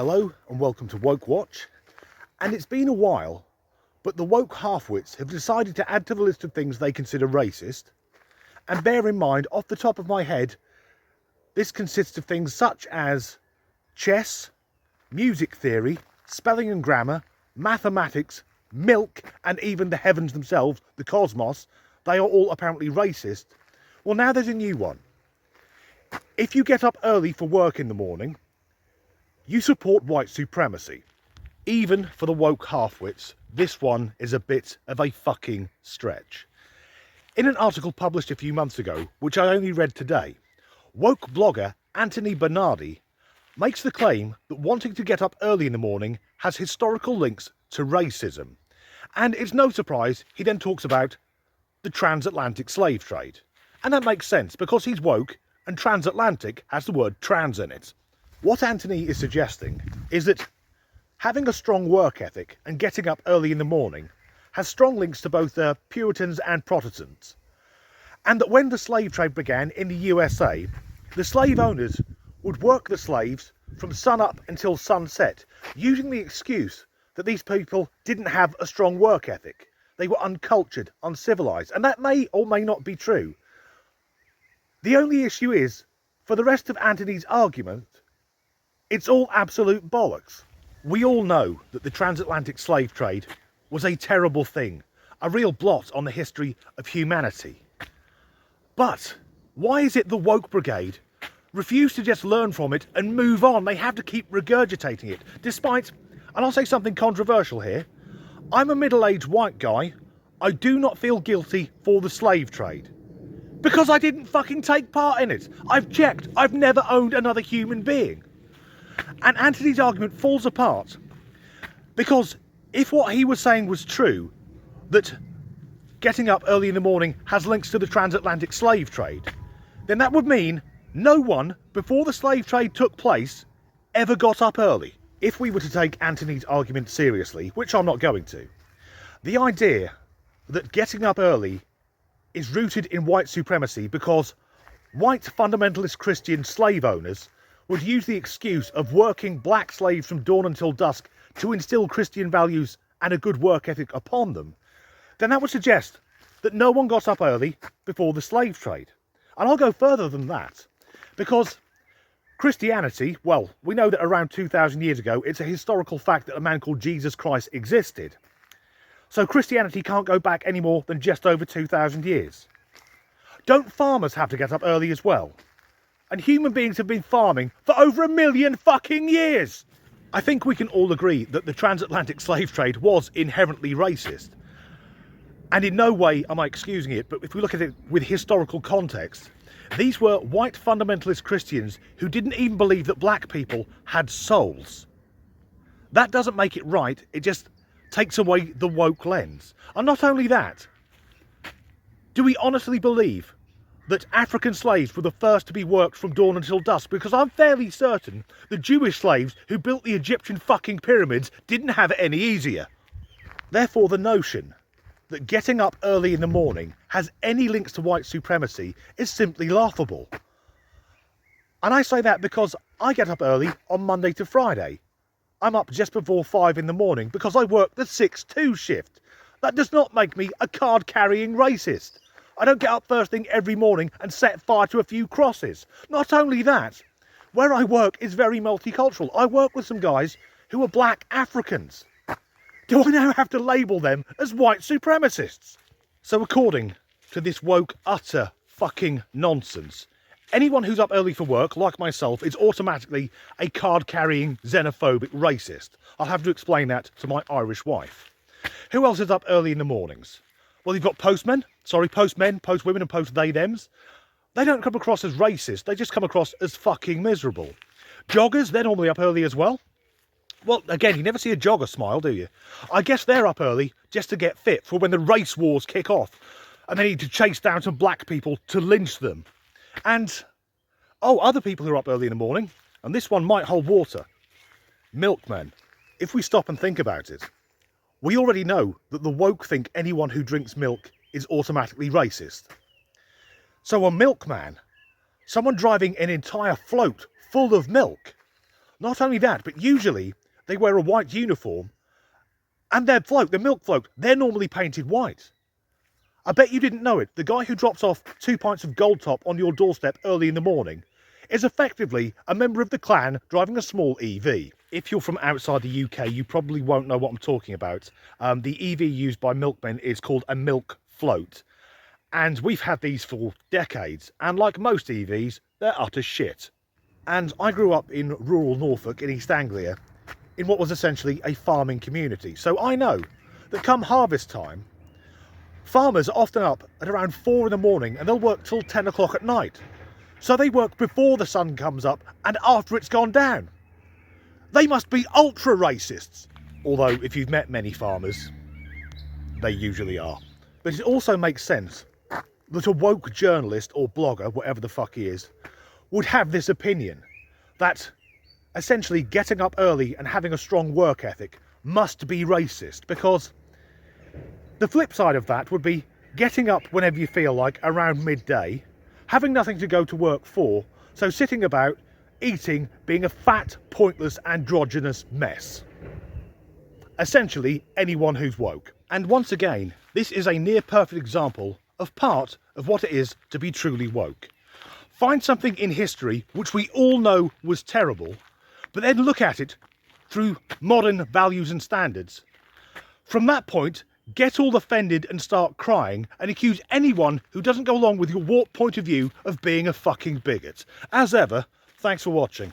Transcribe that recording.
Hello and welcome to Woke Watch. And it's been a while, but the woke halfwits have decided to add to the list of things they consider racist. And bear in mind, off the top of my head, this consists of things such as chess, music theory, spelling and grammar, mathematics, milk, and even the heavens themselves, the cosmos. They are all apparently racist. Well, now there's a new one. If you get up early for work in the morning, you support white supremacy. Even for the woke halfwits, this one is a bit of a fucking stretch. In an article published a few months ago, which I only read today, woke blogger Anthony Bernardi makes the claim that wanting to get up early in the morning has historical links to racism. And it's no surprise he then talks about the transatlantic slave trade. And that makes sense because he's woke and transatlantic has the word trans in it. What Anthony is suggesting is that having a strong work ethic and getting up early in the morning has strong links to both Puritans and Protestants. And that when the slave trade began in the USA, the slave owners would work the slaves from sun up until sunset, using the excuse that these people didn't have a strong work ethic. They were uncultured, uncivilized, and that may or may not be true. The only issue is, for the rest of Anthony's argument, it's all absolute bollocks. We all know that the transatlantic slave trade was a terrible thing, a real blot on the history of humanity. But why is it the woke brigade refuse to just learn from it and move on? They have to keep regurgitating it, despite, and I'll say something controversial here, I'm a middle-aged white guy. I do not feel guilty for the slave trade. Because I didn't fucking take part in it. I've checked. I've never owned another human being. And Anthony's argument falls apart. Because if what he was saying was true, that getting up early in the morning has links to the transatlantic slave trade, then that would mean no one, before the slave trade took place, ever got up early. If we were to take Anthony's argument seriously, which I'm not going to, the idea that getting up early is rooted in white supremacy because white fundamentalist Christian slave owners would use the excuse of working black slaves from dawn until dusk to instill Christian values and a good work ethic upon them, then that would suggest that no one got up early before the slave trade. And I'll go further than that, because Christianity, well, we know that around 2,000 years ago, it's a historical fact that a man called Jesus Christ existed. So Christianity can't go back any more than just over 2,000 years. Don't farmers have to get up early as well? And human beings have been farming for over 1 million fucking years. I think we can all agree that the transatlantic slave trade was inherently racist. And in no way am I excusing it, but if we look at it with historical context, these were white fundamentalist Christians who didn't even believe that black people had souls. That doesn't make it right, it just takes away the woke lens. And not only that, do we honestly believe that African slaves were the first to be worked from dawn until dusk? Because I'm fairly certain the Jewish slaves who built the Egyptian fucking pyramids didn't have it any easier. Therefore, the notion that getting up early in the morning has any links to white supremacy is simply laughable. And I say that because I get up early on Monday to Friday. I'm up just before 5 in the morning because I work the 6-2 shift. That does not make me a card-carrying racist. I don't get up first thing every morning and set fire to a few crosses. Not only that, where I work is very multicultural. I work with some guys who are black Africans. Do I now have to label them as white supremacists? So according to this woke utter fucking nonsense, anyone who's up early for work, like myself, is automatically a card-carrying, xenophobic racist. I'll have to explain that to my Irish wife. Who else is up early in the mornings? Well, you've got postmen, postwomen and post-they-thems. They don't come across as racist, they just come across as fucking miserable. Joggers, they're normally up early as well. Well, again, you never see a jogger smile, do you? I guess they're up early just to get fit for when the race wars kick off and they need to chase down some black people to lynch them. And, other people who are up early in the morning, and this one might hold water. Milkmen. If we stop and think about it, we already know that the woke think anyone who drinks milk is automatically racist. So a milkman, someone driving an entire float full of milk, Not only that, but usually they wear a white uniform, and their milk float, they're normally painted white. I bet you didn't know it. The guy who drops off 2 pints of Gold Top on your doorstep early in the morning is effectively a member of the clan driving a small EV. If you're from outside the UK, you probably won't know what I'm talking about. The EV used by milkmen is called a milk float. And we've had these for decades. And like most EVs, they're utter shit. And I grew up in rural Norfolk in East Anglia, in what was essentially a farming community. So I know that come harvest time, farmers are often up at around 4 in the morning and they'll work till 10 o'clock at night. So they work before the sun comes up and after it's gone down. They must be ultra racists. Although if you've met many farmers, they usually are. But it also makes sense that a woke journalist or blogger, whatever the fuck he is, would have this opinion that essentially getting up early and having a strong work ethic must be racist, because the flip side of that would be getting up whenever you feel like around midday, having nothing to go to work for, so sitting about, eating, being a fat, pointless, androgynous mess. Essentially, anyone who's woke. And once again, this is a near perfect example of part of what it is to be truly woke. Find something in history which we all know was terrible, but then look at it through modern values and standards. From that point, get all offended and start crying and accuse anyone who doesn't go along with your warped point of view of being a fucking bigot. As ever, thanks for watching.